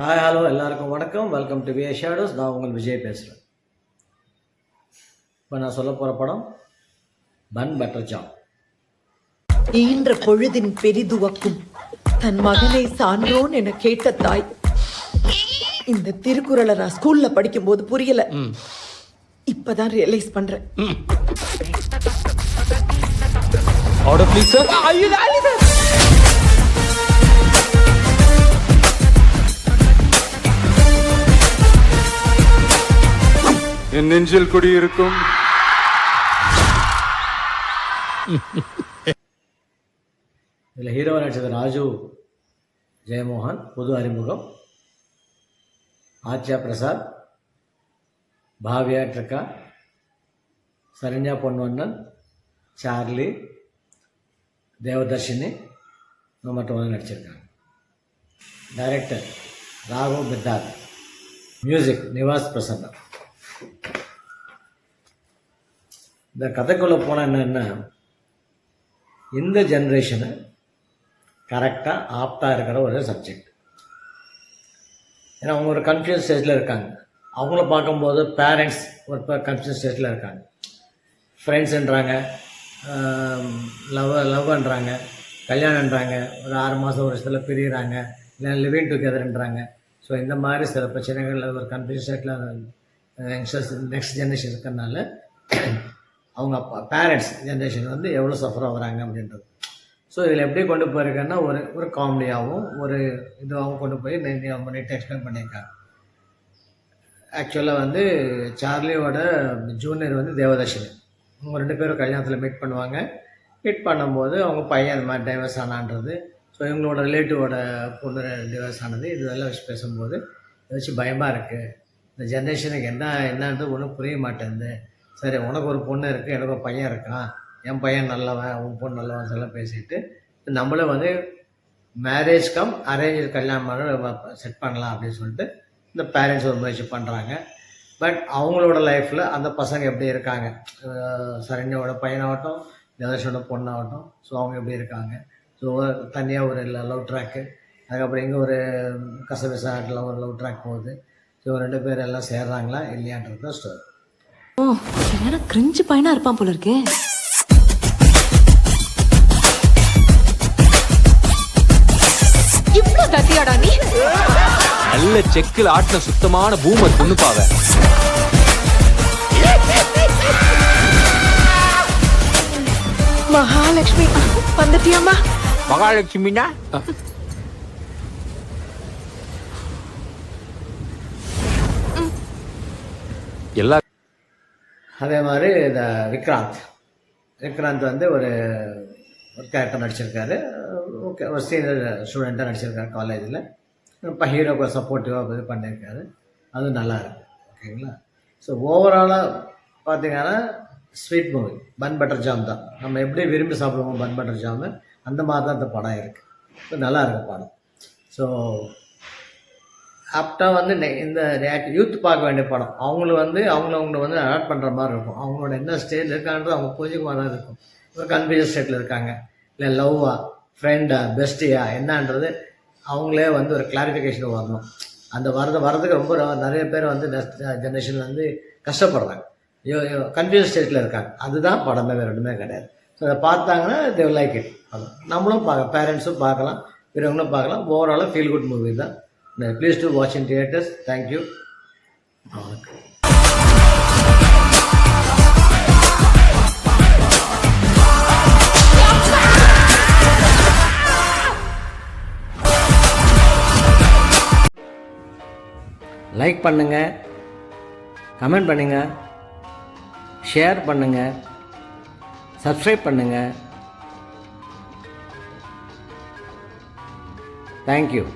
Hi hello எல்லாருக்கும் வணக்கம். Welcome to VA shadows. நான் உங்கள் விஜய் பேசுகிறேன். இப்போ நான் சொல்ல போகிற படம் பன் பட்டர் ஜாம். ஈன்ற பொழுதின் பெரிதுவக்கும் தன் மகனை சான்றோன் என கேட்ட தாய். இந்த திருக்குறளை நான் ஸ்கூல்ல படிக்கும் போது புரியல, இப்பதான் ரியலைஸ் பண்றேன். Order please sir. என் நெஞ்சில் குடியிருக்கும் இதில் ஹீரோ நடிச்சது ராஜு ஜெயமோகன், புது அறிமுகம். ஆச்சியா பிரசாத், பாவியா ட்ரக்கா, சரண்யா பொன்வண்ணன், சார்லி, தேவதர்ஷினி மற்றவங்க நடிச்சிருக்காங்க. டைரக்டர் ராகவ் பித்தார், மியூசிக் நிவாஸ் பிரசன்னா. இந்த கதைக்குள்ளே போனால் என்னென்னா, இந்த ஜென்ரேஷனை கரெக்டாக ஆப்டாக இருக்கிற ஒரு சப்ஜெக்ட். ஏன்னா அவங்க ஒரு கன்ஃபியூஸ் ஸ்டேஜில் இருக்காங்க. அவங்கள பார்க்கும்போது பேரண்ட்ஸ் ஒரு கன்ஃபியூஸ் ஸ்டேஜில் இருக்காங்க. ஃப்ரெண்ட்ஸுன்றாங்க, லவ்ன்றாங்க, கல்யாணன்றாங்க, ஒரு 6 மாதம் ஒரு வருஷத்தில் பிரிகிறாங்க, இல்லை லிவிங் டுகெதர்ன்றாங்க. ஸோ இந்த மாதிரி சில பிரச்சனைகளில் ஒரு கன்ஃபியூஸ் ஸ்டேட்டில் யங்ஸ்டர்ஸ் நெக்ஸ்ட் ஜென்ரேஷன் இருக்கிறதுனால அவங்க பேரண்ட்ஸ் ஜென்ரேஷன் வந்து எவ்வளோ சஃபர் ஆகுறாங்க அப்படின்றது. ஸோ இதில் எப்படி கொண்டு போயிருக்கேன்னா, ஒரு காமெடியாகவும் ஒரு இதுவாகவும் கொண்டு போய் நீட்டாக எக்ஸ்பிளைன் பண்ணியிருக்காங்க. ஆக்சுவலாக வந்து சார்லியோட ஜூனியர் வந்து தேவதர்ஷினி. அவங்க 2 பேரும் கல்யாணத்தில் மீட் பண்ணுவாங்க. மீட் பண்ணும்போது அவங்க பையன் அந்த மாதிரி டைவர்ஸ் ஆனான்றது, ஸோ இவங்களோட ரிலேட்டிவோட பொண்ணு டிவர்ஸ் ஆனது, இதெல்லாம் வச்சு பேசும்போது இதை வச்சு பயமாக இருக்குது. இந்த ஜென்ரேஷனுக்கு என்னன்றது ஒன்றும் புரிய மாட்டேங்குது. சரி, உனக்கு ஒரு பொண்ணு இருக்குது, எனக்கு ஒரு பையன் இருக்கான், என் பையன் நல்லவன், உன் பொண்ணு நல்லவன் எல்லாம் பேசிட்டு நம்மளே வந்து மேரேஜ் கம் அரேஞ்ச் கல்யாணம் செட் பண்ணலாம் அப்படின்னு சொல்லிட்டு இந்த பேரண்ட்ஸ் ஒரு முயற்சி பண்ணுறாங்க. பட் அவங்களோட லைஃப்பில் அந்த பசங்க எப்படி இருக்காங்க, சரண்யோட பையனாகட்டும், தேவதர்ஷனோட பொண்ணாகட்டும், ஸோ அவங்க எப்படி இருக்காங்க. ஸோ தனியாக ஒரு லவ் ட்ராக்கு, அதுக்கப்புறம் இங்கே ஒரு கசவிசாட்டில் ஒரு லவ் ட்ராக் போகுது. ஸோ 2 பேர் எல்லாம் சேர்றாங்களா இல்லையான்றது தான் ஸ்டோரி. ஓ, சரியான கிரிஞ்சு பையனா இருப்பான் போல இருக்கே. இவ்ளோ தத்தியாடா நீ? நல்ல செக்கில் ஆட்டின சுத்தமான பூமர் பொண்ணு பாவ. மகாலட்சுமி வந்துட்டியம்மா? மகாலட்சுமினா எல்லா. அதே மாதிரி இந்த விக்ராந்த் வந்து ஒரு கேரக்டர் நடிச்சிருக்காரு. ஓகே, ஒரு சீனியர் ஸ்டூடெண்ட்டாக நடிச்சிருக்காரு காலேஜில். இப்போ ஹீரோக்கு சப்போர்ட்டிவாக இது பண்ணியிருக்காரு. அதுவும் நல்லா இருக்குது. ஓகேங்களா? ஸோ ஓவராலாக பார்த்தீங்கன்னா sweet movie, bun butter jam தான். நம்ம எப்படி விரும்பி சாப்பிடுவோம் பன் பட்டர் ஜாமு, அந்த மாதிரி தான் இந்த படம் இருக்குது. ஸோ நல்லா இருக்குது படம். ஸோ ஆப்டாக வந்து இந்த யூத் பார்க்க வேண்டிய படம். அவங்கள வந்து அடாப்ட் பண்ணுற மாதிரி இருக்கும். அவங்களோட என்ன ஸ்டேஜில் இருக்கான்றது அவங்க புரிஞ்சுக்க மாதிரி தான் இருக்கும். ஒரு கன்ஃபியூஸ் ஸ்டேட்டில் இருக்காங்க, இல்லை லவ்வா, ஃப்ரெண்டா, பெஸ்டியா என்னன்றது அவங்களே வந்து ஒரு கிளாரிஃபிகேஷன் வரணும். அந்த வரதுக்கு ரொம்ப நிறைய பேர் வந்து நெக்ஸ்ட் ஜென்ரேஷனில் வந்து கஷ்டப்படுறாங்க, கன்ஃபியூஸ் ஸ்டேட்டில் இருக்காங்க. அதுதான் படமே, வேறு ஒன்றுமே கிடையாது. ஸோ அதை பார்த்தாங்கன்னா தே லைக் இட். நம்மளும் பேரண்ட்ஸும் பார்க்கலாம், பெரியவங்களும் பார்க்கலாம். ஓவராலாக ஃபீல் குட் மூவி தான். Please do watch in theaters. Thank you. Like பண்ணுங்க, கமெண்ட் பண்ணுங்க, ஷேர் பண்ணுங்க, சப்ஸ்கிரைப் பண்ணுங்க. Thank you.